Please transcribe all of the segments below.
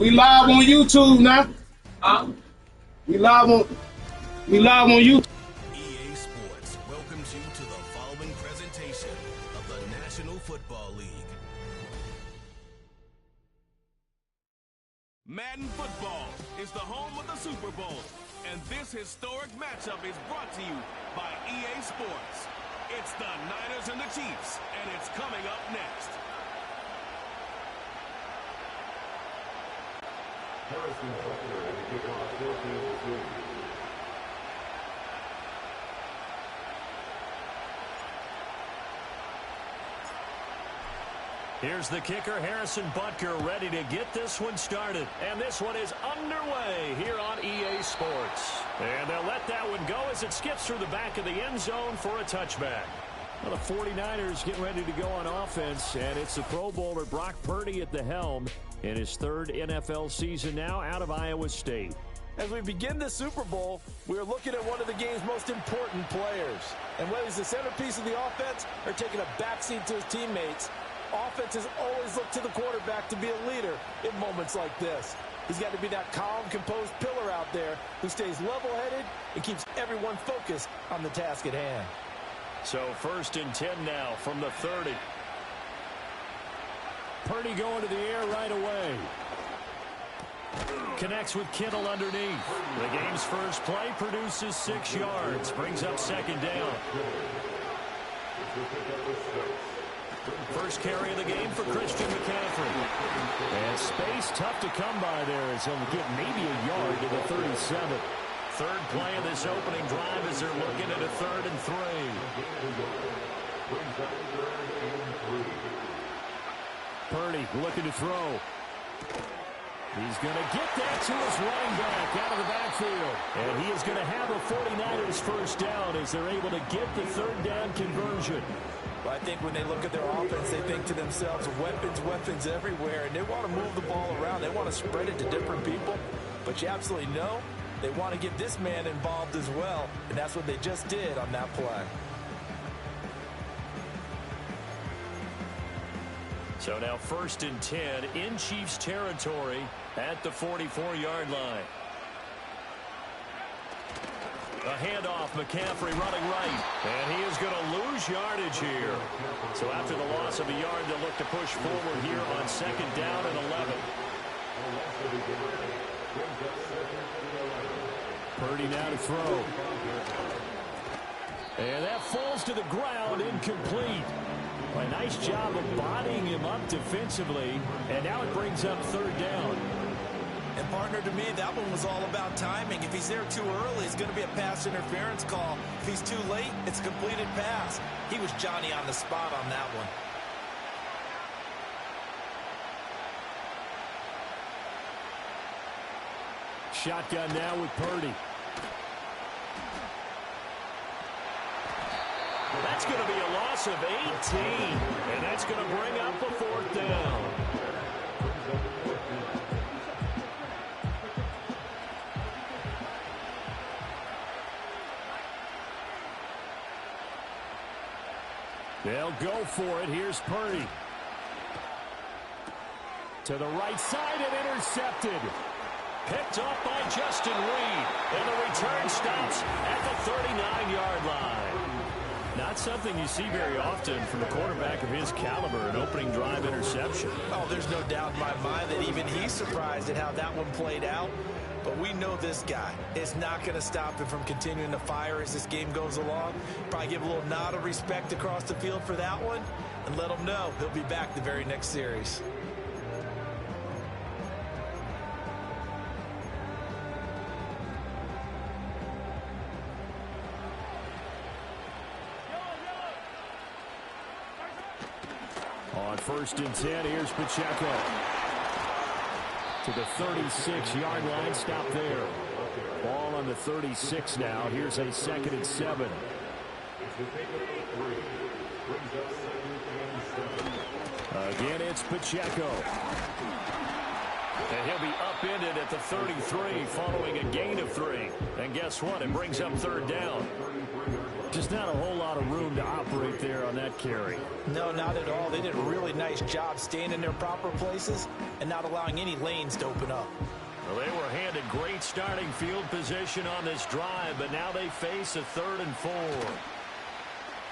We live on YouTube now. We live on YouTube. EA Sports welcomes you to the following presentation of the National Football League. Madden football is the home of the Super Bowl, and this historic matchup is brought to you by EA Sports. It's the Niners and the Chiefs, and it's coming up next. Here's the kicker, Harrison Butker, ready to get this one started. And this one is underway here on EA Sports. And they'll let that one go as it skips through the back of the end zone for a touchback. Well, the 49ers getting ready to go on offense, and it's the Pro Bowler Brock Purdy at the helm in his third NFL season now out of Iowa State. As we begin the Super Bowl, we're looking at one of the game's most important players. And whether he's the centerpiece of the offense or taking a backseat to his teammates, offenses always look to the quarterback to be a leader in moments like this. He's got to be that calm, composed pillar out there who stays level-headed and keeps everyone focused on the task at hand. So 1st and 10 now from the 30. Purdy going to the air right away. Connects with Kittle underneath. The game's first play produces 6 yards. Brings up 2nd down. First carry of the game for Christian McCaffrey. And space tough to come by there as he'll get maybe a yard to the 37. Third play of this opening drive as they're looking at a 3rd and 3. Purdy looking to throw. He's going to get that to his running back out of the backfield. And he is going to have a 49ers first down as they're able to get the 3rd down conversion. Well, I think when they look at their offense, they think to themselves, weapons everywhere, and they want to move the ball around. They want to spread it to different people. But you absolutely know they want to get this man involved as well, and that's what they just did on that play. So now 1st and 10 in Chiefs territory at the 44-yard line. A handoff, McCaffrey running right, and he is going to lose yardage here. So after the loss of a yard, they'll look to push forward here on 2nd down and 11. Purdy now to throw. And that falls to the ground, incomplete. A nice job of bodying him up defensively, and now it brings up 3rd down. And partner, to me, that one was all about timing. If he's there too early, it's going to be a pass interference call. If he's too late, it's a completed pass. He was Johnny on the spot on that one. Shotgun now with Purdy. That's going to be a loss of 18, and that's going to bring up a 4th down. They'll go for it. Here's Purdy. To the right side and intercepted. Picked off by Justin Reed. And the return stops at the 39-yard line. Not something you see very often from a quarterback of his caliber, an opening drive interception. Oh, there's no doubt in my mind that even he's surprised at how that one played out. But we know this guy is not going to stop him from continuing to fire as this game goes along. Probably give a little nod of respect across the field for that one and let him know he'll be back the very next series. On 1st and 10, here's Pacheco. To the 36-yard line, stop there. Ball on the 36 now. Here's a 2nd and 7. Again, it's Pacheco. And he'll be upended at the 33 following a gain of 3. And guess what? It brings up 3rd down. Just not a whole lot of room to operate there on that carry. No, not at all. They did a really nice job staying in their proper places and not allowing any lanes to open up. Well, they were handed great starting field position on this drive, but now they face a 3rd and 4.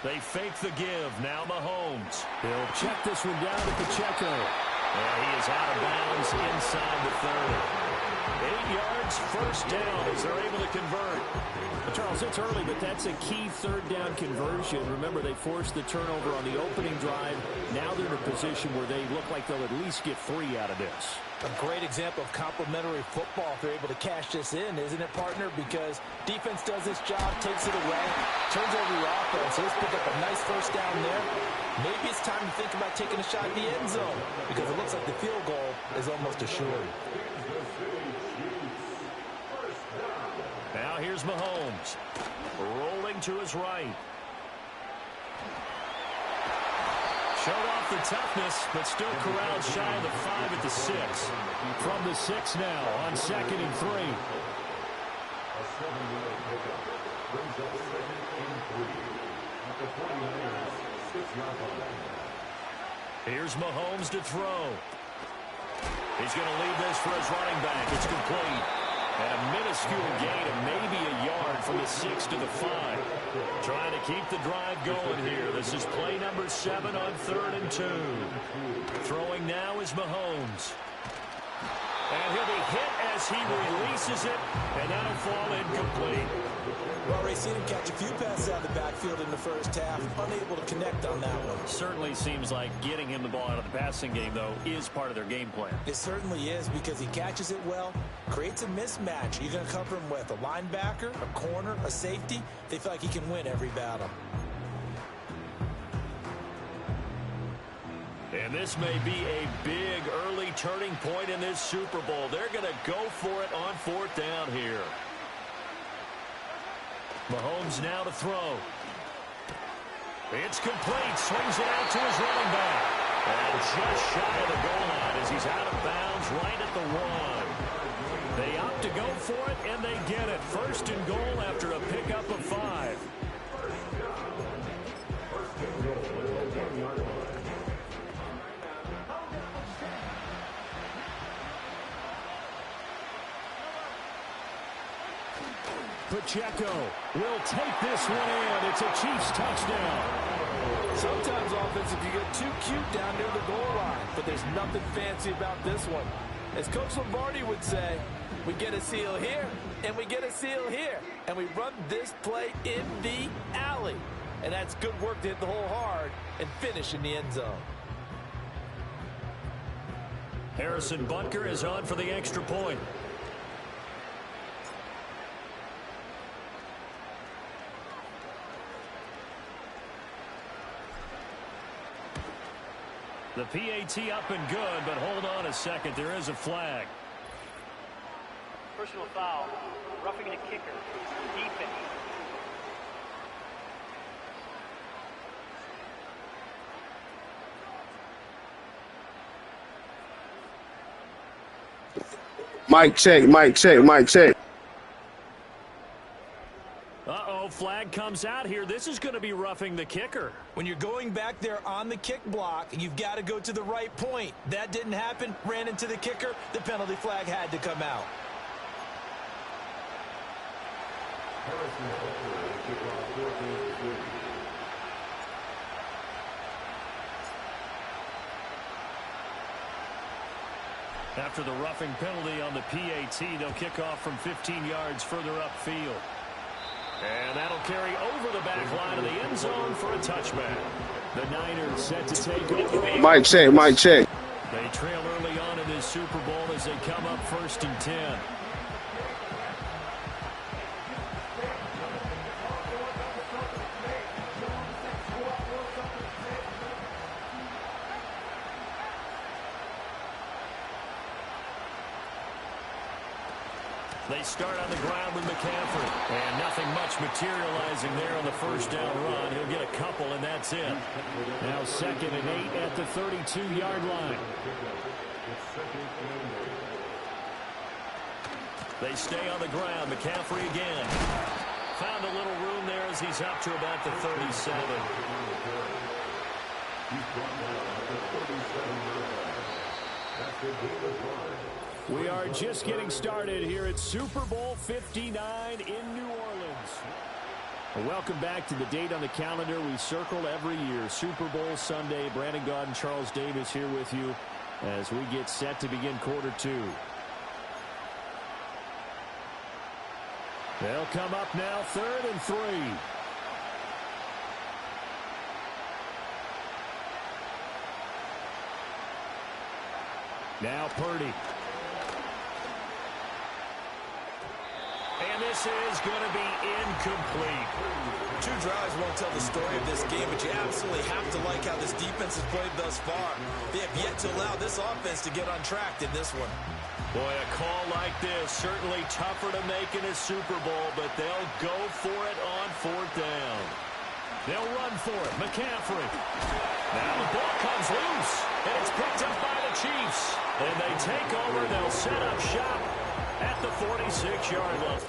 They fake the give. Now Mahomes. He'll check this one down to Pacheco. And he is out of bounds inside the 30. 8 yards, first down as they're able to convert. Charles, it's early, but that's a key 3rd down conversion. Remember, they forced the turnover on the opening drive. Now they're in a position where they look like they'll at least get 3 out of this. A great example of complementary football if they're able to cash this in, isn't it, partner? Because defense does this job, takes it away, turns over your offense. So let's pick up a nice first down there. Maybe it's time to think about taking a shot in the end zone because it looks like the field goal is almost assured. Now here's Mahomes. Rolling to his right. Showed off the toughness, but still corralled shy of the 5 at the 6. From the 6 now on 2nd and 3. Here's Mahomes to throw. He's going to leave this for his running back. It's complete. And a minuscule gain of maybe a yard from the 6 to the 5. Trying to keep the drive going here. This is play number 7 on 3rd and 2. Throwing now is Mahomes. And he'll be hit as he releases it, and that'll fall incomplete. Well, Ray, seen him catch a few passes out of the backfield in the first half, unable to connect on that one. Certainly seems like getting him the ball out of the passing game, though, is part of their game plan. It certainly is because he catches it well, creates a mismatch. You're going to cover him with a linebacker, a corner, a safety. They feel like he can win every battle. And this may be a big early turning point in this Super Bowl. They're going to go for it on 4th down here. Mahomes now to throw. It's complete. Swings it out to his running back. And just shy of the goal line as he's out of bounds right at the 1. They opt to go for it, and they get it. 1st and goal after a pickup of 5. Pacheco will take this one in. It's a Chiefs touchdown. Sometimes offensive, you get too cute down near the goal line, but there's nothing fancy about this one. As Coach Lombardi would say, we get a seal here, and we get a seal here, and we run this play in the alley. And that's good work to hit the hole hard and finish in the end zone. Harrison Butker is on for the extra point. The PAT up and good, but hold on a second. There is a flag. Personal foul. Roughing the kicker. Defense. Mic check, mic check, mic check. Uh-oh, flag comes out here. This is going to be roughing the kicker. When you're going back there on the kick block, you've got to go to the right point. That didn't happen. Ran into the kicker. The penalty flag had to come out. After the roughing penalty on the PAT, they'll kick off from 15 yards further upfield. And that'll carry over the back line of the end zone for a touchback. The Niners set to take over. Mic check, mic check. They trail early on in this Super Bowl as they come up 1st and 10. They start on the ground with McCaffrey. And nothing much materializing there on the 1st down run. He'll get a couple, and that's it. Now 2nd and 8 at the 32-yard line. They stay on the ground. McCaffrey again. Found a little room there as he's up to about the 37. We are just getting started here at Super Bowl 59 in New Orleans. Welcome back to the date on the calendar we circle every year, Super Bowl Sunday. Brandon Gaud and Charles Davis here with you as we get set to begin quarter two. They'll come up now, 3rd and 3. Now Purdy. And this is going to be incomplete. 2 drives won't tell the story of this game, but you absolutely have to like how this defense has played thus far. They have yet to allow this offense to get on track in this one. Boy, a call like this, certainly tougher to make in a Super Bowl, but they'll go for it on 4th down. They'll run for it. McCaffrey. Now the ball comes loose, and it's picked up by the Chiefs. And they take over. They'll set up shop at the 46-yard line.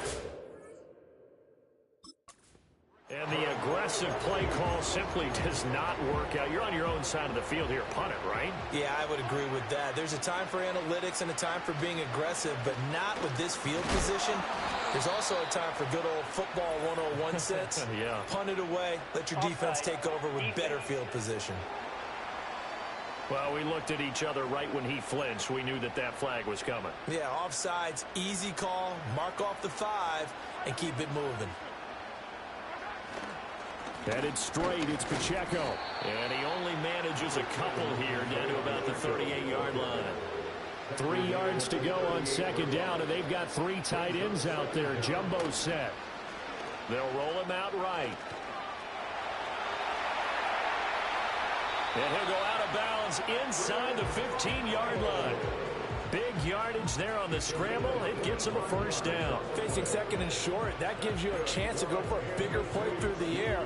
And the aggressive play call simply does not work out. You're on your own side of the field here. Punt it, right? Yeah, I would agree with that. There's a time for analytics and a time for being aggressive, but not with this field position. There's also a time for good old football 101 sets. Yeah. Punt it away. Let your defense take over with better field position. Well, we looked at each other right when he flinched. We knew that that flag was coming. Yeah, offsides, easy call. Mark off the 5 and keep it moving. Headed straight, it's Pacheco. And he only manages a couple here down to about the 38-yard line. 3 yards to go on 2nd down, and they've got 3 tight ends out there. Jumbo set. They'll roll him out right. And he'll go out of bounds inside the 15-yard line. Big yardage there on the scramble. It gets him a 1st down. Facing 2nd and short, that gives you a chance to go for a bigger play through the air.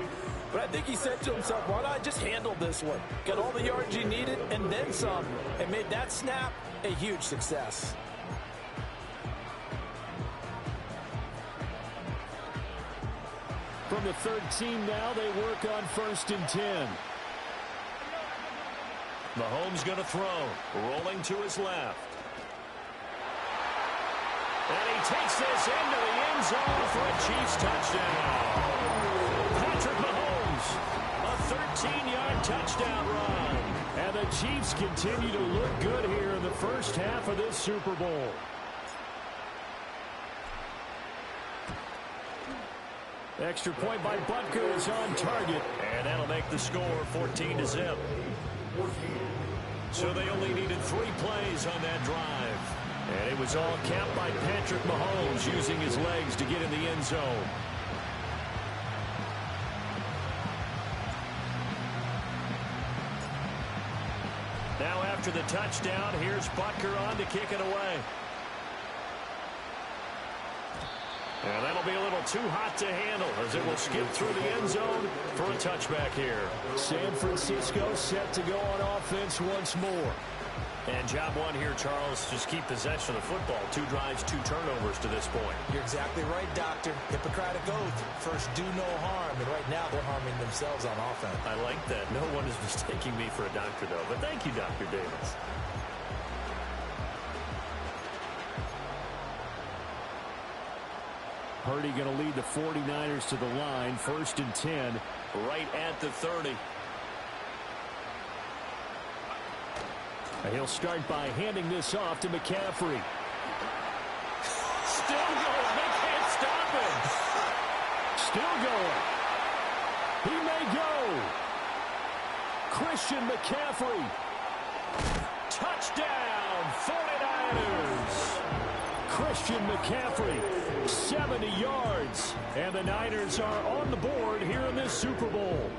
But I think he said to himself, why not just handle this one? Got all the yards you needed and then some. And made that snap a huge success. From the 13 now, they work on 1st and 10. Mahomes going to throw. Rolling to his left. And he takes this into the end zone for a Chiefs touchdown. Patrick Mahomes, a 13-yard touchdown run. And the Chiefs continue to look good here in the first half of this Super Bowl. Extra point by Butker is on target. And that'll make the score 14-0. So they only needed 3 plays on that drive. And it was all capped by Patrick Mahomes using his legs to get in the end zone. Now after the touchdown, here's Butker on to kick it away. And that'll be a little too hot to handle as it will skip through the end zone for a touchback here. San Francisco set to go on offense once more. And job 1 here, Charles, just keep possession of the football. 2 drives, 2 turnovers to this point. You're exactly right, Doctor. Hippocratic oath. First, do no harm. And right now, they're harming themselves on offense. I like that. No one is mistaking me for a doctor, though. But thank you, Dr. Davis. Purdy going to lead the 49ers to the line. 1st and 10. Right at the 30. He'll start by handing this off to McCaffrey. Still going. They can't stop him. Still going. He may go. Christian McCaffrey. Touchdown, 49ers. Christian McCaffrey, 70 yards. And the Niners are on the board here in this Super Bowl.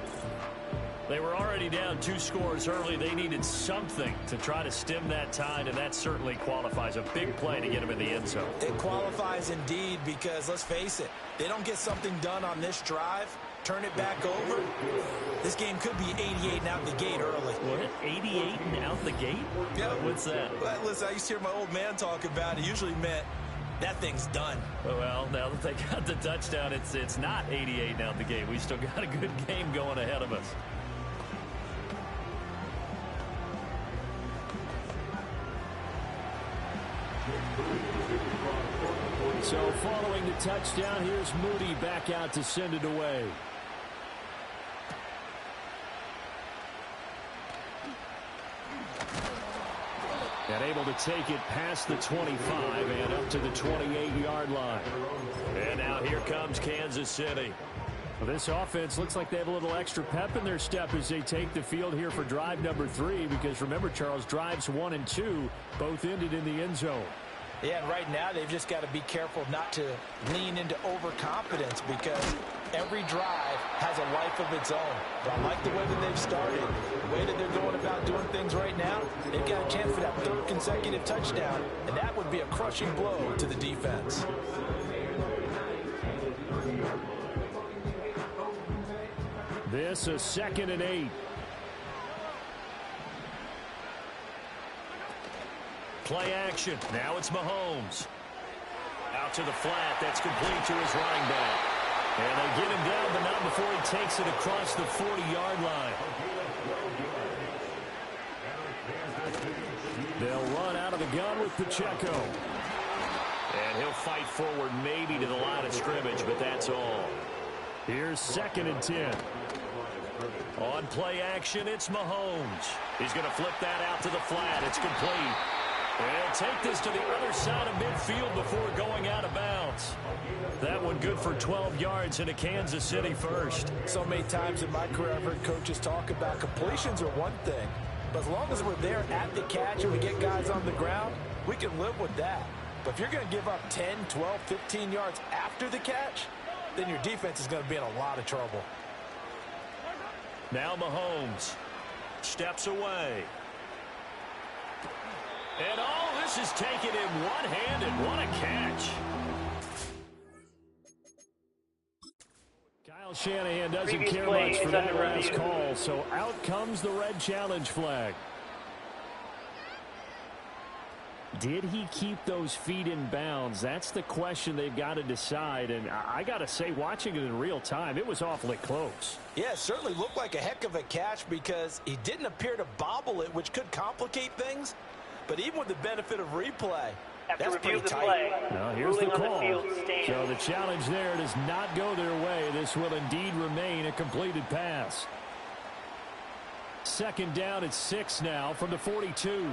They were already down 2 scores early. They needed something to try to stem that tide, and that certainly qualifies. A big play to get them in the end zone. It qualifies indeed because, let's face it, they don't get something done on this drive, turn it back over, this game could be 88 and out the gate early. What? 88 and out the gate? Yeah. What's that? Well, listen, I used to hear my old man talk about it. Usually meant that thing's done. Well, now that they got the touchdown, it's not 88 now in the game. We still got a good game going ahead of us. So following the touchdown, here's Moody back out to send it away. And able to take it past the 25 and up to the 28-yard line. And now here comes Kansas City. Well, this offense looks like they have a little extra pep in their step as they take the field here for drive number 3. Because remember, Charles, drives 1 and 2 both ended in the end zone. Yeah, and right now they've just got to be careful not to lean into overconfidence because every drive has a life of its own. But I like the way that they've started, the way that they're going about doing things right now. They've got a chance for that 3rd consecutive touchdown, and that would be a crushing blow to the defense. This a 2nd and 8. Play action. Now it's Mahomes. Out to the flat. That's complete to his running back. And they get him down, but not before he takes it across the 40-yard line. They'll run out of the gun with Pacheco. And he'll fight forward maybe to the line of scrimmage, but that's all. Here's 2nd and 10. On play action, it's Mahomes. He's going to flip that out to the flat. It's complete. And he'll take this to the other side of midfield before going out of bounds. That one good for 12 yards in a Kansas City first. So many times in my career I've heard coaches talk about completions are one thing, but as long as we're there at the catch and we get guys on the ground, we can live with that. But if you're going to give up 10, 12, 15 yards after the catch, then your defense is going to be in a lot of trouble. Now Mahomes steps away. And all this is taken in one hand, and what a catch. Kyle Shanahan doesn't Previous care play much for is that under last review. call, so out comes the red challenge flag. Did he keep those feet in bounds? That's the question they've got to decide. And I got to say, watching it in real time, it was awfully close. Yeah, it certainly looked like a heck of a catch because he didn't appear to bobble it, which could complicate things. But even with the benefit of replay, After that's review pretty of the tight. play, Now here's the ruling on call. the field stands. So the challenge there does not go their way. This will indeed remain a completed pass. 2nd down at 6 now from the 42.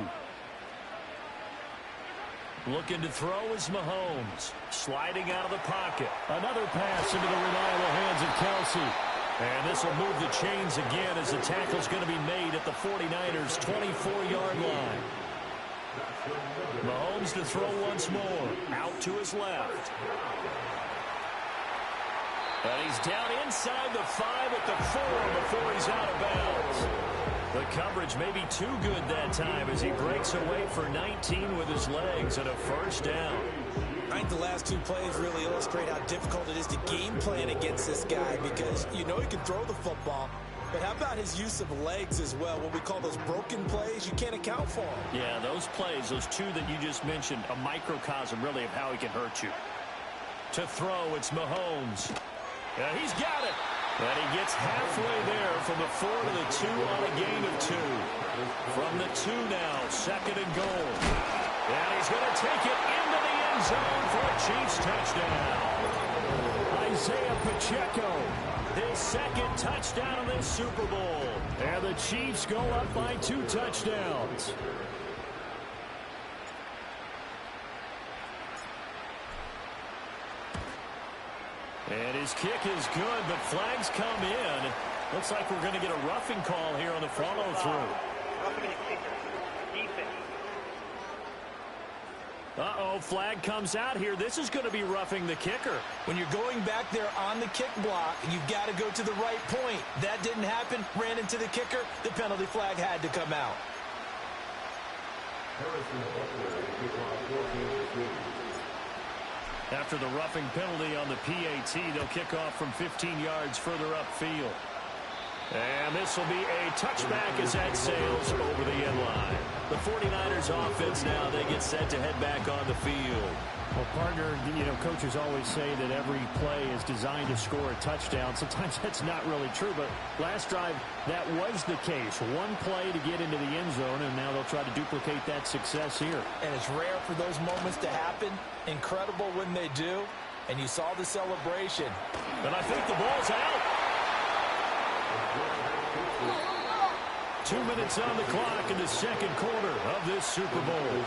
Looking to throw is Mahomes. Sliding out of the pocket. Another pass into the reliable hands of Kelsey. And this will move the chains again as the tackle's going to be made at the 49ers' 24-yard line. Mahomes to throw once more. Out to his left. And he's down inside the 5 at the 4 before he's out of bounds. The coverage may be too good that time as he breaks away for 19 with his legs and a first down. I think the last 2 plays really illustrate how difficult it is to game plan against this guy because you know he can throw the football, but how about his use of legs as well? What we call those broken plays, you can't account for them. Yeah, those plays, those 2 that you just mentioned, a microcosm really of how he can hurt you. To throw, it's Mahomes. Yeah, he's got it. And he gets halfway there from the 4 to the 2 on a gain of 2. From the 2 now, 2nd and goal. And he's going to take it into the end zone for a Chiefs touchdown. Isaiah Pacheco. His 2nd touchdown of this Super Bowl. And the Chiefs go up by 2 touchdowns. And his kick is good, but flags come in. Looks like we're going to get a roughing call here on the follow-through. Roughing a kicker. Defense. Uh-oh, flag comes out here. This is going to be roughing the kicker. When you're going back there on the kick block, you've got to go to the right point. That didn't happen, ran into the kicker. The penalty flag had to come out. After the roughing penalty on the PAT, they'll kick off from 15 yards further upfield. And this will be a touchback as that sails over the end line. The 49ers offense now, they get set to head back on the field. Well, partner, you know, coaches always say that every play is designed to score a touchdown. Sometimes that's not really true, but last drive, that was the case. One play to get into the end zone, and now they'll try to duplicate that success here. And it's rare for those moments to happen. Incredible when they do. And you saw the celebration. And I think the ball's out. 2 minutes on the clock in the second quarter of this Super Bowl.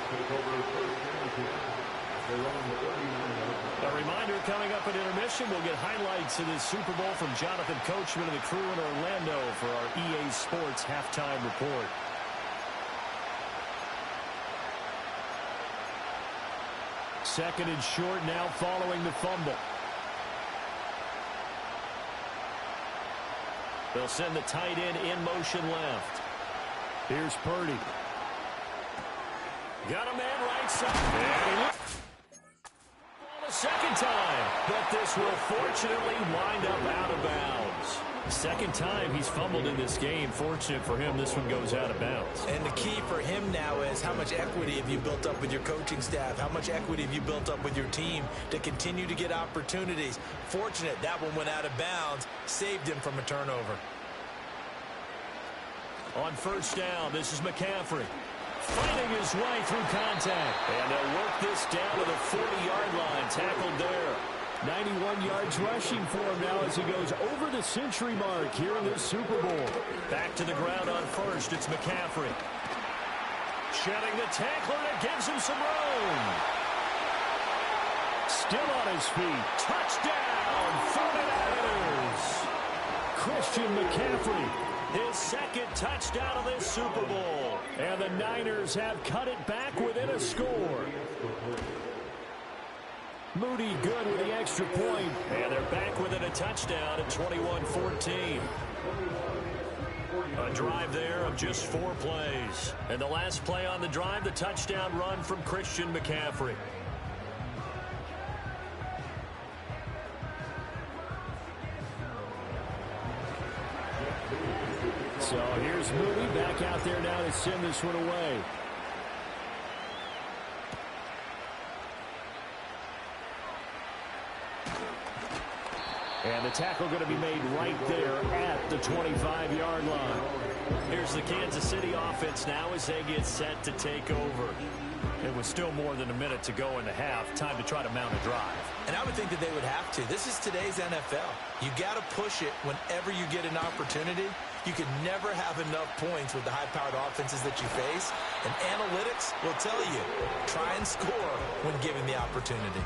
A reminder, coming up at intermission, we'll get highlights of this Super Bowl from Jonathan Coachman and the crew in Orlando for our EA Sports halftime report. Second and short now following the fumble. They'll send the tight end in motion left. Here's Purdy. Got a man right side. A second time, but this will fortunately wind up out of bounds. Second time he's fumbled in this game. Fortunate for him, this one goes out of bounds. And the key for him now is how much equity have you built up with your coaching staff? How much equity have you built up with your team to continue to get opportunities? Fortunate that one went out of bounds, saved him from a turnover. On first down, this is McCaffrey. Fighting his way through contact. And they'll work this down to the 40-yard line. Tackled there. 91 yards rushing for him now as he goes over the century mark here in this Super Bowl. Back to the ground on first. It's McCaffrey. Shedding the tackler that gives him some room. Still on his feet. Touchdown, 49ers. Christian McCaffrey. His second touchdown of this Super Bowl. And the Niners have cut it back within a score. Moody good with the extra point. And they're back within a touchdown at 21-14. A drive there of just 4 plays. And the last play on the drive, the touchdown run from Christian McCaffrey. So here's Moody back out there now to send this one away. And the tackle going to be made right there at the 25-yard line. Here's the Kansas City offense now as they get set to take over. It was still more than a minute to go in the half. Time to try to mount a drive. And I would think that they would have to. This is today's NFL. You got to push it whenever you get an opportunity. You can never have enough points with the high-powered offenses that you face. And analytics will tell you, try and score when given the opportunity.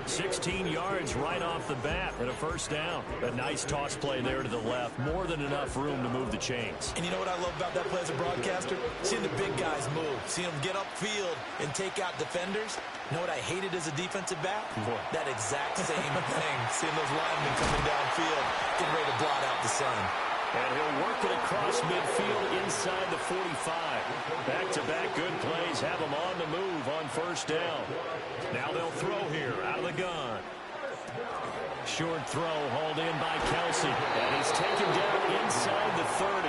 16 yards right off the bat and a first down. A nice toss play there to the left. More than enough room to move the chains. And you know what I love about that play as a broadcaster? Seeing the big guys move. Seeing them get upfield and take out defenders. You know what I hated as a defensive back? What? That exact same thing. Seeing those linemen coming downfield, getting ready to blot out the sun. And he'll work it across midfield inside the 45. Back-to-back good plays have him on the move on first down. Now they'll throw here out of the gun. Short throw hauled in by Kelsey. And he's taken down inside the 30.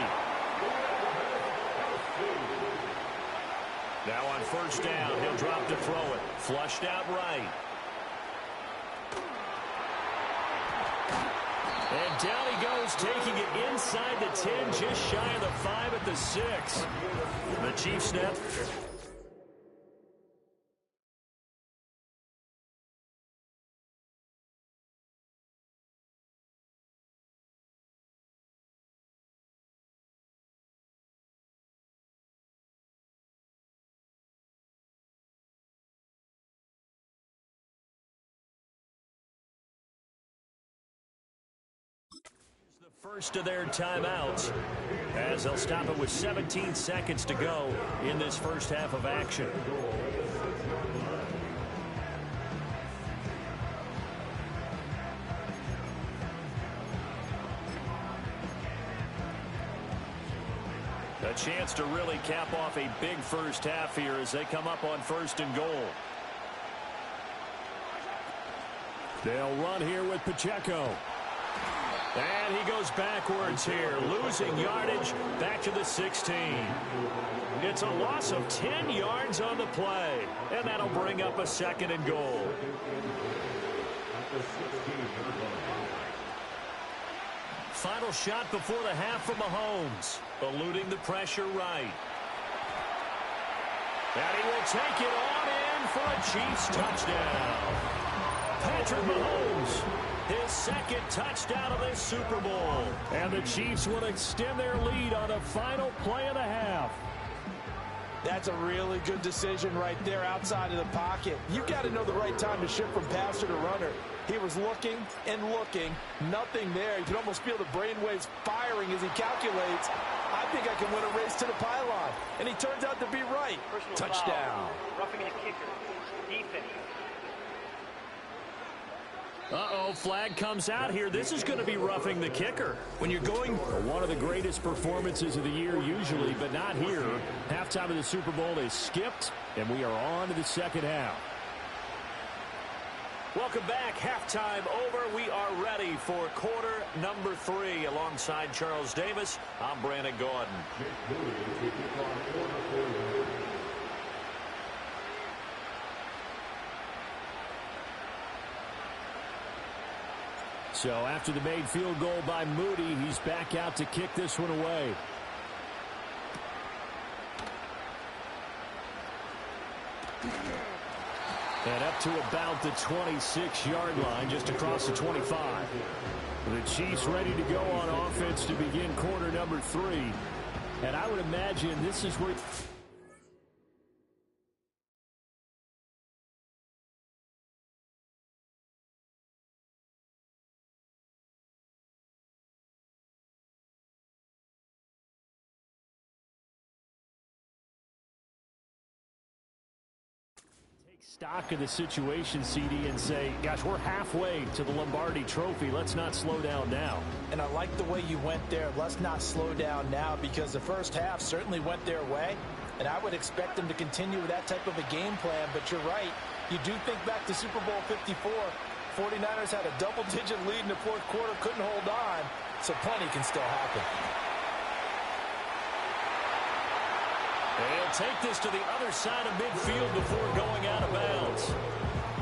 Now on first down, he'll drop to throw it. Flushed out right. And down he goes, taking it inside the 10, just shy of the 5 at the 6. The Chiefs snap. First of their timeouts as they'll stop it with 17 seconds to go in this first half of action. A chance to really cap off a big first half here as they come up on first and goal. They'll run here with Pacheco. And he goes backwards here, losing yardage back to the 16. It's a loss of 10 yards on the play, and that'll bring up a 2nd and goal. Final shot before the half from Mahomes, eluding the pressure right. And he will take it on in for a Chiefs touchdown. Patrick Mahomes, his 2nd touchdown of this Super Bowl. And the Chiefs will extend their lead on the final play of the half. That's a really good decision right there outside of the pocket. You've got to know the right time to shift from passer to runner. He was looking and looking, nothing there. You can almost feel the brainwaves firing as he calculates, I think I can win a race to the pylon. And he turns out to be right. Personal Touchdown. Foul. Roughing the kicker. Defense. Uh-oh, flag comes out here. This is going to be roughing the kicker. When you're going one of the greatest performances of the year usually, but not here. Halftime of the Super Bowl is skipped, and we are on to the 2nd half. Welcome back. Halftime over. We are ready for quarter number 3. Alongside Charles Davis, I'm Brandon Gordon. So after the made field goal by Moody, he's back out to kick this one away. And up to about the 26-yard line, just across the 25. The Chiefs ready to go on offense to begin quarter number 3. And I would imagine this is where... stock of the situation, CD, and say, gosh, we're halfway to the Lombardi Trophy. Let's not slow down now. And I like the way you went there. Let's not slow down now, because the first half certainly went their way, and I would expect them to continue with that type of a game plan. But you're right. You do think back to Super Bowl 54. 49ers had a double-digit lead in the 4th quarter, couldn't hold on, so plenty can still happen. He'll take this to the other side of midfield before going out of bounds.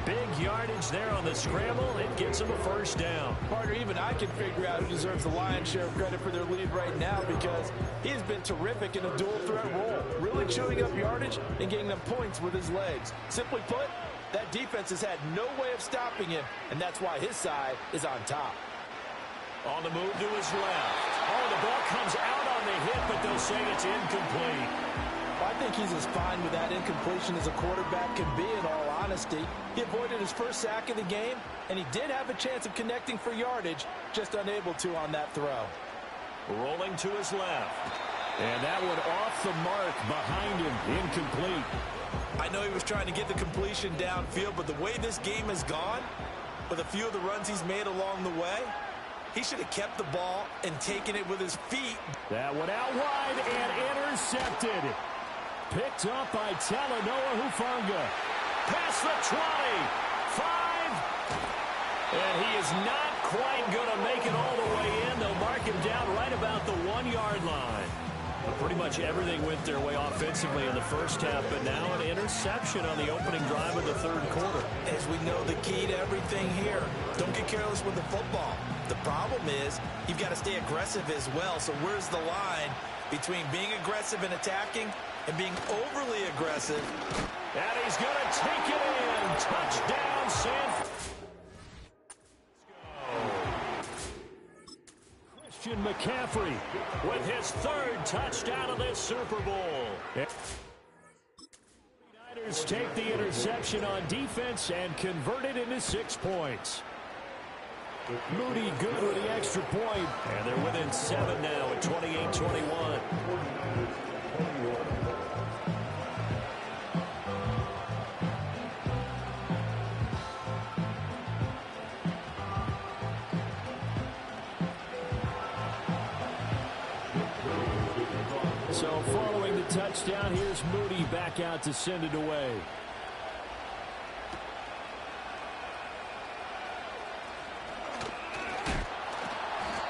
Big yardage there on the scramble. It gets him a first down. Partner, even I can figure out who deserves the lion's share of credit for their lead right now, because he's been terrific in a dual threat role, really chewing up yardage and getting them points with his legs. Simply put, that defense has had no way of stopping him, and that's why his side is on top. On the move to his left. Oh, the ball comes out on the hit, but they'll say it's incomplete. I think he's as fine with that incompletion as a quarterback can be, in all honesty. He avoided his first sack of the game, and he did have a chance of connecting for yardage, just unable to on that throw. Rolling to his left. And that one off the mark behind him, incomplete. I know he was trying to get the completion downfield, but the way this game has gone, with a few of the runs he's made along the way, he should have kept the ball and taken it with his feet. That one out wide and intercepted. Picked up by Talanoa Hufanga. Past the 20. 5. And he is not quite going to make it all the way in. They'll mark him down right about the 1-yard line. But pretty much everything went their way offensively in the first half, but now an interception on the opening drive of the 3rd quarter. As we know, the key to everything here, don't get careless with the football. The problem is you've got to stay aggressive as well. So where's the line between being aggressive and attacking and being overly aggressive? And he's going to take it in. Touchdown, San Francisco. Christian McCaffrey with his 3rd touchdown of this Super Bowl. The 49ers take the interception on defense and convert it into 6 points. Moody good with the extra point. And they're within 7 now at 28-21. So following the touchdown, here's Moody back out to send it away.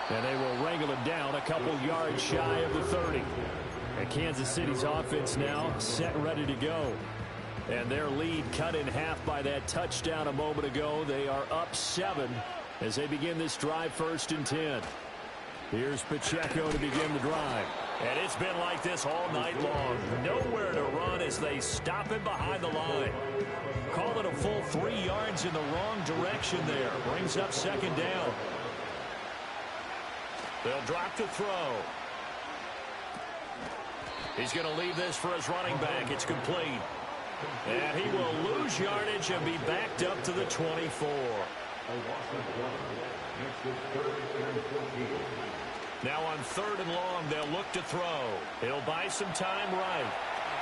And they will wrangle it down a couple yards shy of the 30. And Kansas City's offense now set and ready to go. And their lead cut in half by that touchdown a moment ago. They are up 7 as they begin this drive, 1st and 10. Here's Pacheco to begin the drive. And it's been like this all night long. Nowhere to run as they stop him behind the line. Call it a full 3 yards in the wrong direction there. Brings up 2nd down. They'll drop to throw. He's going to leave this for his running back. It's complete. And he will lose yardage and be backed up to the 24. Now on 3rd and long, they'll look to throw. He'll buy some time right.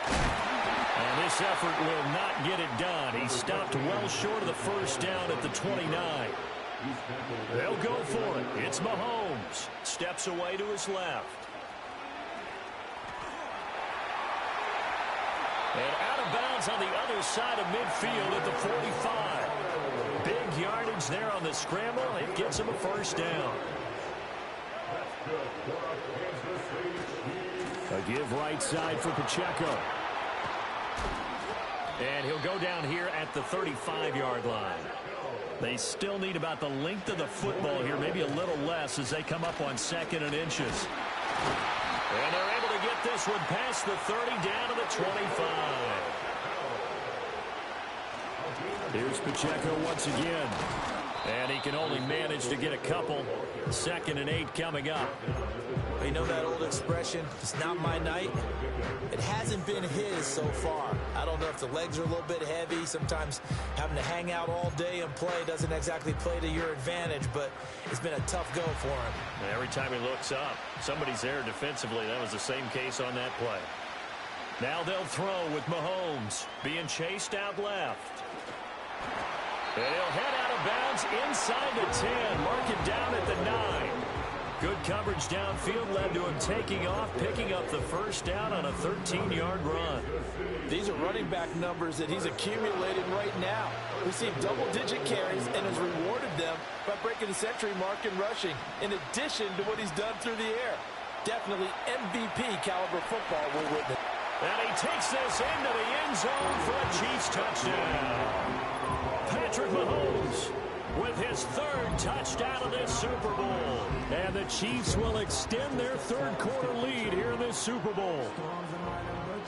And this effort will not get it done. He stopped well short of the 1st down at the 29. They'll go for it. It's Mahomes. Steps away to his left. And out of bounds on the other side of midfield at the 45. Big yardage there on the scramble. It gets him a 1st down. A give right side for Pacheco. And he'll go down here at the 35-yard line. They still need about the length of the football here, maybe a little less as they come up on 2nd and inches. And they're able to get this one past the 30 down to the 25. Here's Pacheco once again. And he can only manage to get a couple. 2nd and 8 coming up. You know that old expression, it's not my night? It hasn't been his so far. I don't know if the legs are a little bit heavy. Sometimes having to hang out all day and play doesn't exactly play to your advantage, but it's been a tough go for him. Every time he looks up, somebody's there defensively. That was the same case on that play. Now they'll throw with Mahomes being chased out left. And he'll head out of bounds inside the 10. Mark it down at the 9. Good coverage downfield led to him taking off, picking up the 1st down on a 13-yard run. These are running back numbers that he's accumulating right now. Received double-digit carries and has rewarded them by breaking the century mark in rushing, in addition to what he's done through the air. Definitely MVP caliber football we're witnessing. And he takes this into the end zone for a Chiefs touchdown. Patrick Mahomes with his 3rd touchdown of this Super Bowl. And the Chiefs will extend their 3rd quarter lead here in this Super Bowl.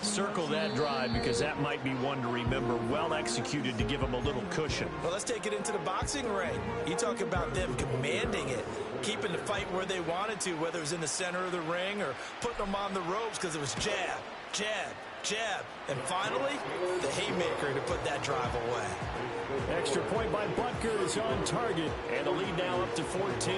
Circle that drive because that might be one to remember. Well executed to give them a little cushion. Well, let's take it into the boxing ring. You talk about them commanding it, keeping the fight where they wanted to, whether it was in the center of the ring or putting them on the ropes because it was jab, jab, jab. And finally, the haymaker to put that drive away. Extra point by Butker is on target, and the lead now up to 14.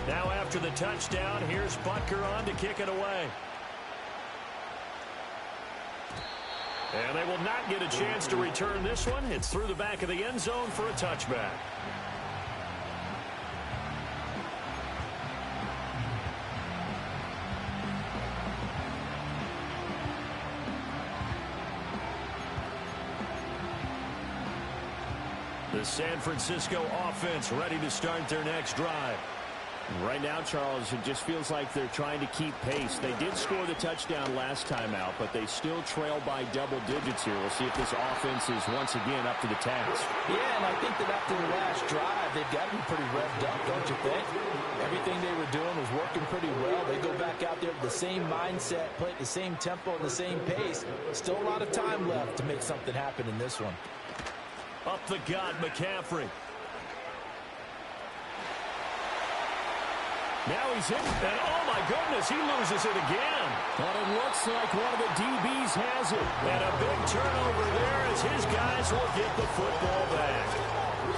Now after the touchdown, here's Butker on to kick it away. And they will not get a chance to return this one. It's through the back of the end zone for a touchback. The San Francisco offense ready to start their next drive. Right now, Charles, it just feels like they're trying to keep pace. They did score the touchdown last time out, but they still trail by double digits here. We'll see if this offense is once again up to the task. Yeah, and I think that after the last drive, they've got to be pretty revved up, don't you think? Everything they were doing was working pretty well. They go back out there with the same mindset, play at the same tempo and the same pace. Still a lot of time left to make something happen in this one. Up the gut, McCaffrey. Now he's hit, and oh my goodness, he loses it again. But it looks like one of the DBs has it. And a big turnover there as his guys will get the football back.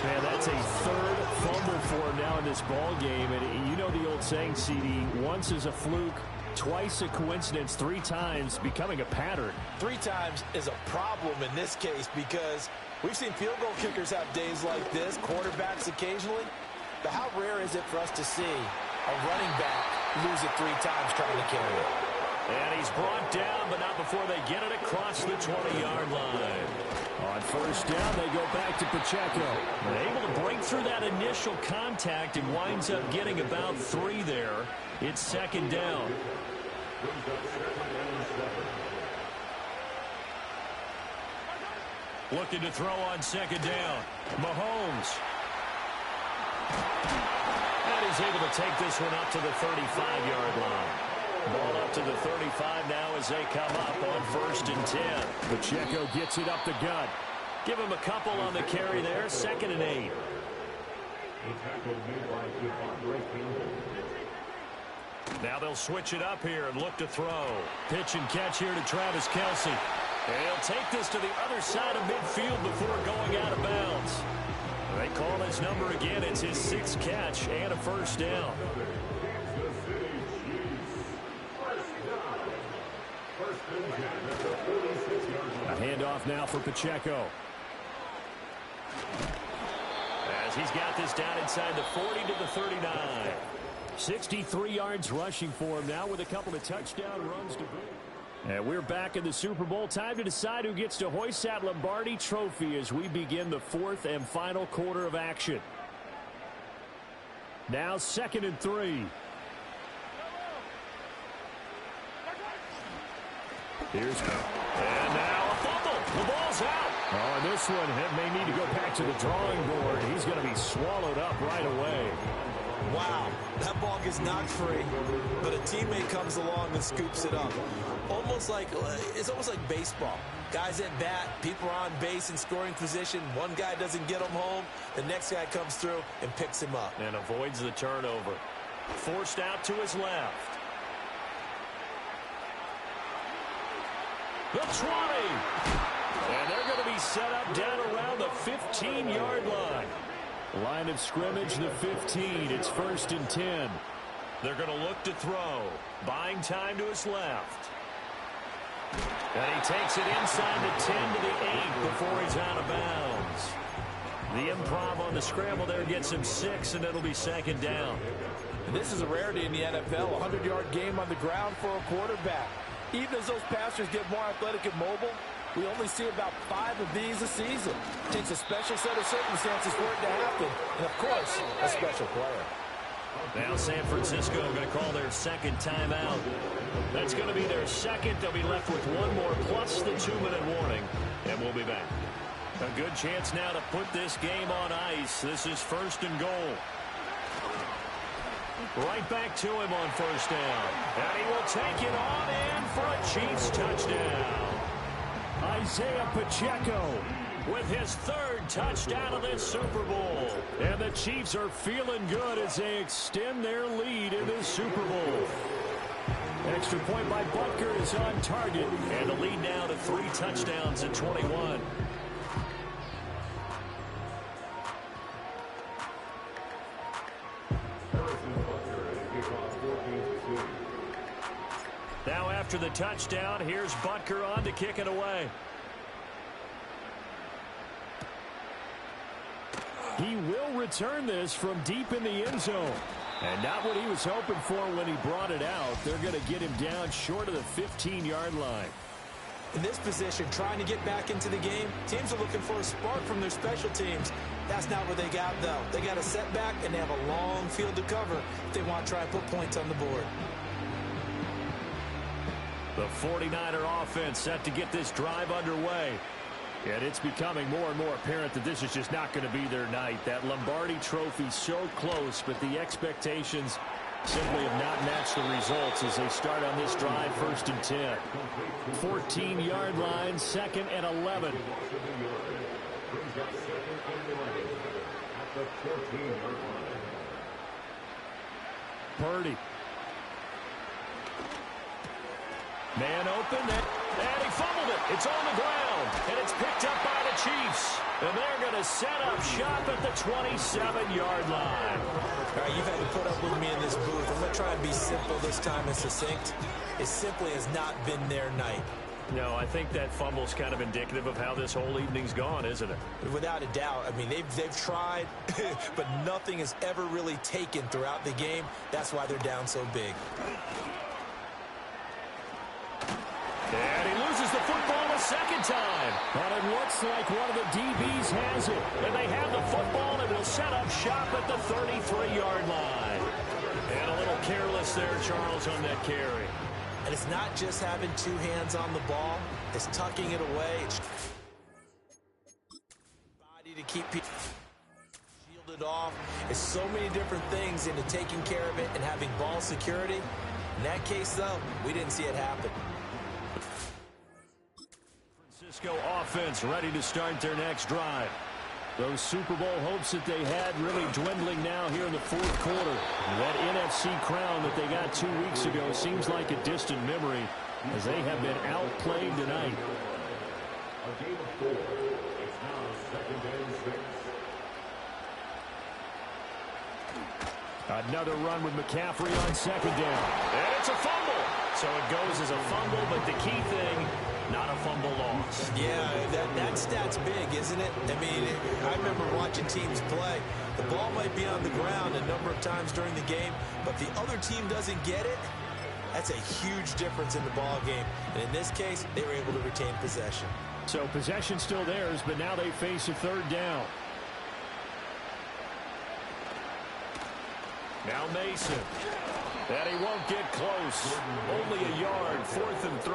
Man, that's a 3rd fumble for him now in this ball game. And you know the old saying, CD, once is a fluke, twice a coincidence, 3 times becoming a pattern. 3 times is a problem in this case because we've seen field goal kickers have days like this, quarterbacks occasionally. But how rare is it for us to see a running back lose it 3 times trying to carry it. And he's brought down, but not before they get it across the 20-yard line. On first down, they go back to Pacheco. They're able to break through that initial contact and winds up getting about 3 there. It's second down. Looking to throw on second down. Mahomes. And he's able to take this one up to the 35-yard line. Ball up to the 35 now as they come up on first and 10. Pacheco gets it up the gut. Give him a couple on the carry there. Second and 8. Now they'll switch it up here and look to throw. Pitch and catch here to Travis Kelce. And he'll take this to the other side of midfield before going out of bounds. They call his number again. It's his 6th catch and a first down. A handoff now for Pacheco. As he's got this down inside the 40 to the 39. 63 yards rushing for him now with a couple of touchdown runs to boot. And we're back in the Super Bowl. Time to decide who gets to hoist that Lombardi trophy as we begin the 4th and final quarter of action. Now 2nd and 3. Here's and now a fumble. The ball's out. Oh, and this one may need to go back to the drawing board. He's going to be swallowed up right away. Wow, that ball gets knocked free, but a teammate comes along and scoops it up. It's almost like baseball. Guys at bat, people are on base in scoring position. One guy doesn't get him home. The next guy comes through and picks him up. And avoids the turnover. Forced out to his left. The 20. And they're going to be set up down around the 15-yard line. Line of scrimmage, the 15. It's first and 10. They're going to look to throw. Buying time to his left. And he takes it inside the 10 to the 8 before he's out of bounds. The improv on the scramble there gets him 6, and it'll be second down. And this is a rarity in the NFL, a 100-yard game on the ground for a quarterback. Even as those passers get more athletic and mobile, we only see about 5 of these a season. It takes a special set of circumstances for it to happen, and, of course, a special player. Now San Francisco going to call their second timeout. That's going to be their second. They'll be left with one more plus the 2-minute warning, and we'll be back. A good chance now to put this game on ice. This is first and goal. Right back to him on first down. And he will take it on in for a Chiefs touchdown. Isaiah Pacheco with his 3rd touchdown of this Super Bowl. And the Chiefs are feeling good as they extend their lead in this Super Bowl. Extra point by Butker is on target. And the lead now to 3 touchdowns at 21. Now after the touchdown, here's Butker on to kick it away. He will return this from deep in the end zone. And not what he was hoping for when he brought it out. They're going to get him down short of the 15-yard line. In this position, trying to get back into the game, teams are looking for a spark from their special teams. That's not what they got, though. They got a setback, and they have a long field to cover if they want to try and put points on the board. The 49er offense set to get this drive underway. And it's becoming more and more apparent that this is just not going to be their night. That Lombardi trophy so close, but the expectations simply have not matched the results as they start on this drive first and 10. 14-yard line, 2nd and 11. Purdy. Man open, and he fumbled it. It's on the ground, and it's picked up by the Chiefs. And they're going to set up shop at the 27-yard line. All right, you've had to put up with me in this booth. I'm going to try and be simple this time and succinct. It simply has not been their night. No, I think that fumble's kind of indicative of how this whole evening's gone, isn't it? Without a doubt. I mean, they've tried, but nothing has ever really taken throughout the game. That's why they're down so big. And he loses the football a second time. But it looks like one of the DBs has it. And they have the football and will set up shop at the 33-yard line. And a little careless there, Charles, on that carry. And it's not just having two hands on the ball. It's tucking it away. It's body to keep people shielded off. It's so many different things into taking care of it and having ball security. In that case, though, we didn't see it happen. Francisco offense ready to start their next drive. Those Super Bowl hopes that they had really dwindling now here in the fourth quarter. That NFC crown that they got 2 weeks ago seems like a distant memory as they have been outplayed tonight. A game of 4. It's now 2nd and 6. Another run with McCaffrey on second down. And it's a fumble. So it goes as a fumble, but the key thing, not a fumble loss. Yeah, that stat's big, isn't it? I mean, I remember watching teams play. The ball might be on the ground a number of times during the game, but the other team doesn't get it. That's a huge difference in the ball game. And in this case, they were able to retain possession. So possession still theirs, but now they face a third down. Now Mason. And he won't get close. Only a yard, 4th and 3.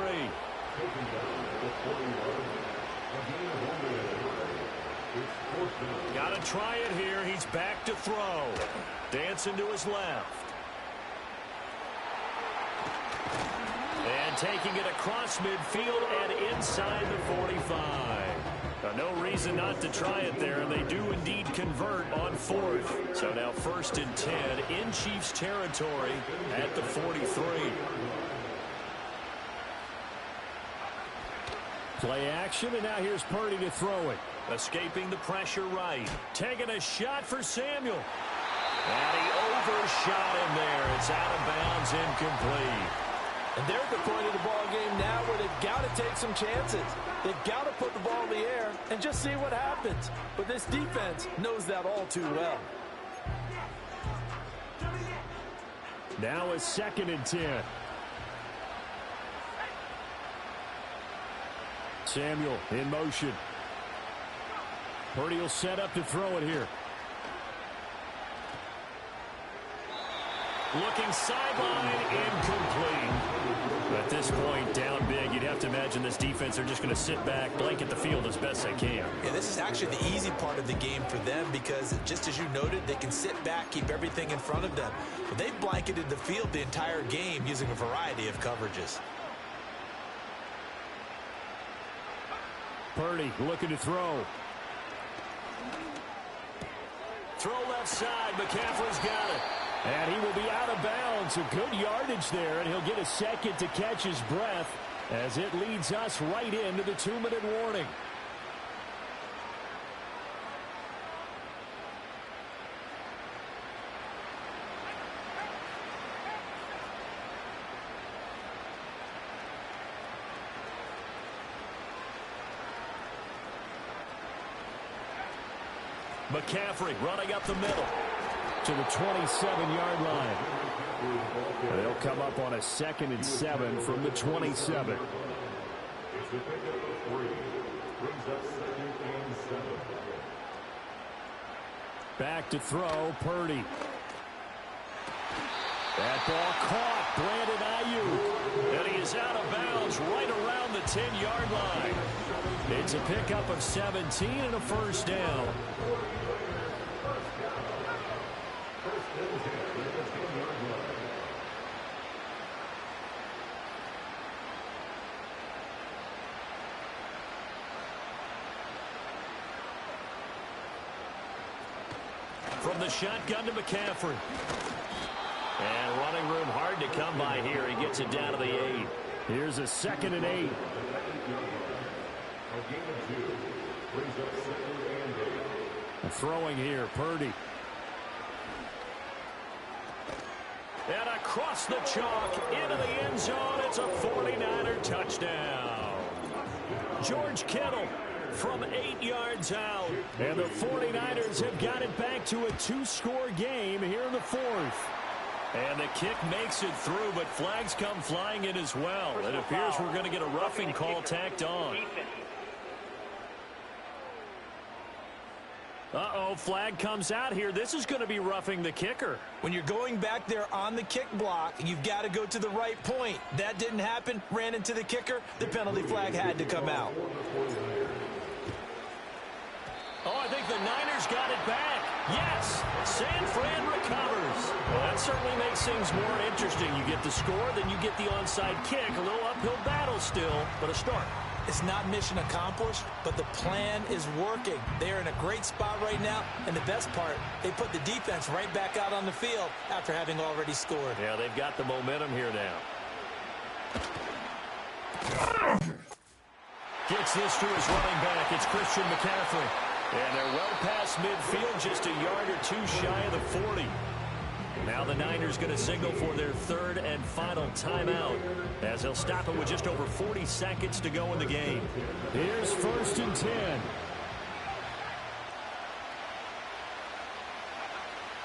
Got to try it here. He's back to throw. Dancing to his left. And taking it across midfield and inside the 45. No reason not to try it there, and they do indeed convert on 4th. So now 1st and 10 in Chiefs territory at the 43. Play action, and now here's Purdy to throw it. Escaping the pressure right. Taking a shot for Samuel. And he overshot him there. It's out of bounds, incomplete. And they're at the point of the ball game now where they've got to take some chances. They've got to put the ball in the air and just see what happens. But this defense knows that all too well. Now a 2nd and 10. Samuel in motion. Purdy will set up to throw it here. Looking sideline, incomplete. At this point, down big, you'd have to imagine this defense are just going to sit back, blanket the field as best they can. Yeah, this is actually the easy part of the game for them because, just as you noted, they can sit back, keep everything in front of them. But they've blanketed the field the entire game using a variety of coverages. Purdy looking to throw. Throw left side, McCaffrey's got it. And he will be out of bounds. A good yardage there, and he'll get a second to catch his breath as it leads us right into the 2-minute warning. McCaffrey running up the middle. To the 27-yard line. They'll come up on a 2nd and 7 from the 27. It's the pickup of 3. Brings up 2nd and 7. Back to throw, Purdy. That ball caught, Brandon Ayuk. And he is out of bounds right around the 10-yard line. It's a pickup of 17 and a 1st down. From the shotgun to McCaffrey. And running room hard to come by here. He gets it down to the 8. Here's a 2nd and 8. Throwing here, Purdy. And across the chalk into the end zone. It's a 49er touchdown. George Kittle from 8 yards out. And the 49ers have got it back to a 2-score game here in the 4th. And the kick makes it through, but flags come flying in as well. It appears we're going to get a roughing call tacked on. Uh-oh, flag comes out here. This is going to be roughing the kicker. When you're going back there on the kick block, you've got to go to the right point. That didn't happen. Ran into the kicker. The penalty flag had to come out. Oh, I think the Niners got it back. Yes, San Fran recovers. Well, that certainly makes things more interesting. You get the score, then you get the onside kick. A little uphill battle still, but a start. It's not mission accomplished, but the plan is working. They're in a great spot right now, and the best part, they put the defense right back out on the field after having already scored. Yeah, they've got the momentum here now. Gets this to his running back. It's Christian McCaffrey. And they're well past midfield, just a yard or two shy of the 40. Now the Niners going to signal for their 3rd and final timeout, as they'll stop it with just over 40 seconds to go in the game. Here's 1st and 10.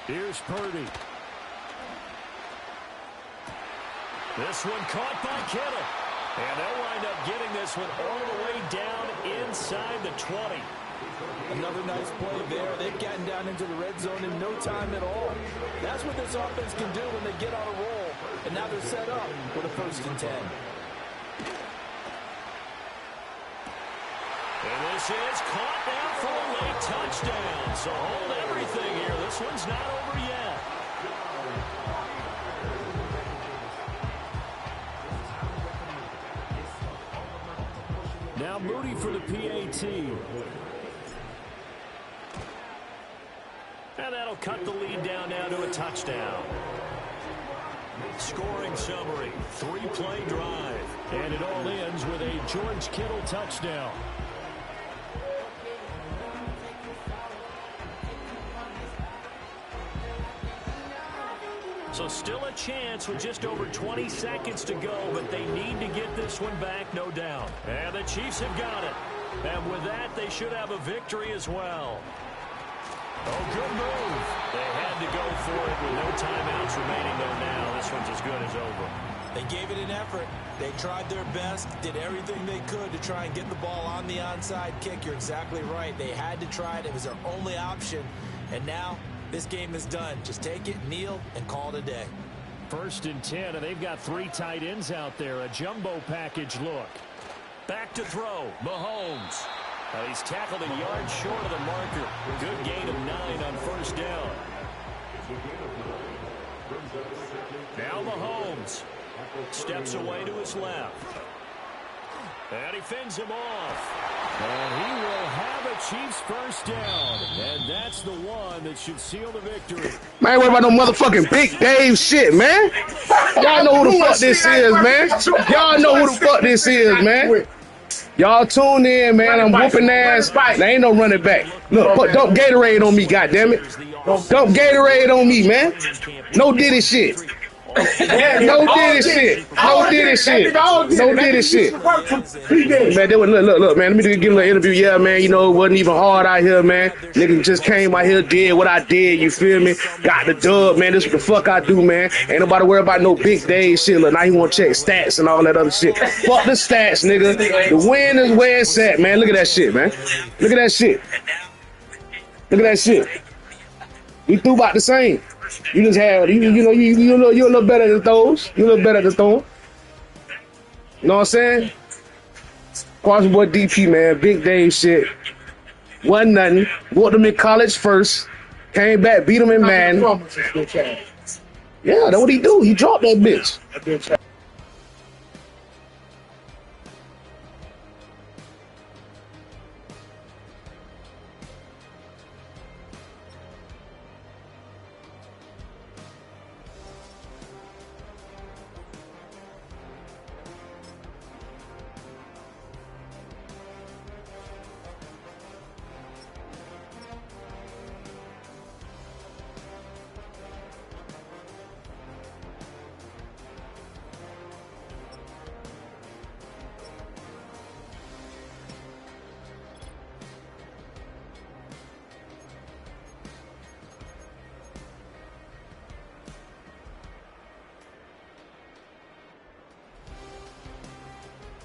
Here's Purdy. This one caught by Kittle. And they'll wind up getting this one all the way down inside the 20. Another nice play there. They've gotten down into the red zone in no time at all. That's what this offense can do when they get on a roll. And now they're set up with a 1st and 10. And this is caught down for a late touchdown. So hold everything here. This one's not over yet. Now Moody for the PAT. And that'll cut the lead down now to a touchdown. Scoring summary, 3-play drive. And it all ends with a George Kittle touchdown. So still a chance with just over 20 seconds to go, but they need to get this one back, no doubt. And the Chiefs have got it. And with that, they should have a victory as well. Oh, good move. They had to go for it with no timeouts remaining, though now this one's as good as over. They gave it an effort. They tried their best, did everything they could to try and get the ball on the onside kick. You're exactly right. They had to try it. It was their only option. And now this game is done. Just take it, kneel, and call it a day. 1st and 10, and they've got 3 tight ends out there. A jumbo package look. Back to throw, Mahomes. He's tackled a yard short of the marker. Good gain of 9 on 1st down. Now Mahomes steps away to his left. And he fends him off. And he will have a Chiefs 1st down. And that's the one that should seal the victory. Man, what about no motherfucking Big Dave shit, man? Y'all know who the fuck this is, man. Y'all know who the fuck this is, man. Y'all tune in, man. I'm whooping ass. There ain't no running back. Look, dump Gatorade on me, goddammit. Dump Gatorade on me, man. No diddy shit. No diddy shit. No diddy shit. No diddy shit. Man, they would look, man. Let me just give a little interview. Yeah, man. You know, it wasn't even hard out here, man. Niggas just came out here, did what I did. You feel me? Got the dub, man. This what the fuck I do, man. Ain't nobody worry about no Big Dave shit. Look, now he want to check stats and all that other shit. Fuck the stats, nigga. The win is where it's at, man. Look at that shit, man. Look at that shit. Look at that shit. We threw about the same. You just have, you're a little better than those. You're a little better than those. You know what I'm saying? ParsonBoyDP, man. Big Dave shit. Wasn't nothing. Bought them in college first. Came back, beat them in Madden. Yeah, that's what he do. He dropped that bitch.